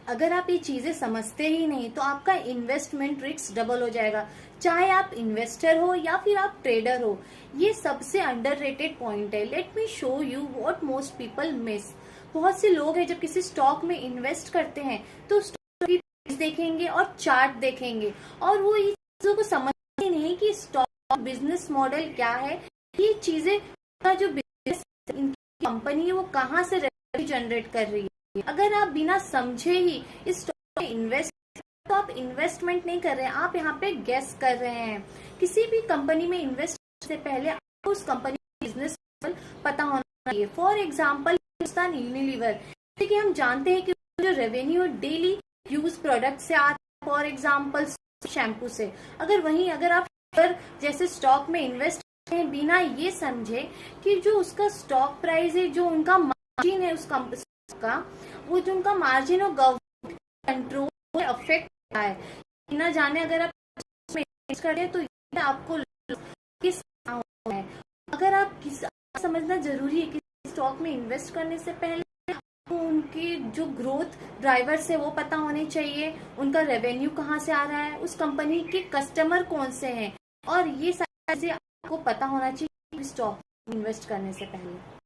अगर आप ये चीजें समझते ही नहीं तो आपका इन्वेस्टमेंट रिस्क डबल हो जाएगा, चाहे आप इन्वेस्टर हो या फिर आप ट्रेडर हो। ये सबसे अंडररेटेड पॉइंट है। Let me show you what most people miss. बहुत से लोग हैं जब किसी स्टॉक में इन्वेस्ट करते हैं तो स्टॉक की प्राइस देखेंगे और चार्ट देखेंगे, और वो ये चीजों को समझते नहीं कि स्टॉक बिजनेस मॉडल क्या है। ये चीजें का जो बिजनेस इनकी कंपनी है वो कहाँ से रेवेन्यू जनरेट कर रही है। अगर आप बिना समझे ही इस स्टॉक में इन्वेस्ट, तो आप इन्वेस्टमेंट नहीं कर रहे हैं, आप यहाँ पे गेस कर रहे हैं। किसी भी कंपनी में इन्वेस्ट से पहले आपको उस कंपनी का बिजनेस मॉडल पता होना चाहिए। फॉर एग्जांपल हिंदुस्तान यूनिलीवर, क्योंकि हम जानते हैं कि जो रेवेन्यू डेली यूज प्रोडक्ट से आता है, फॉर एग्जाम्पल शैम्पू से, अगर आप जैसे स्टॉक में इन्वेस्ट करते हैं बिना ये समझे कि जो उसका स्टॉक प्राइस है, जो उनका मार्जिन है उस कंपनी का, वो जो उनका मार्जिन और गवर्नमेंट कंट्रोल अफेक्ट होता है, बिना जाने अगर आप इसमें इन्वेस्ट करें तो ये आपको किस है। अगर आप समझना जरूरी है कि स्टॉक में इन्वेस्ट करने से पहले तो उनके जो ग्रोथ ड्राइवर्स है वो पता होने चाहिए, उनका रेवेन्यू कहाँ से आ रहा है, उस कंपनी के कस्टमर कौन से हैं, और ये सारी चीजें आपको पता होना चाहिए स्टॉक इन्वेस्ट करने से पहले।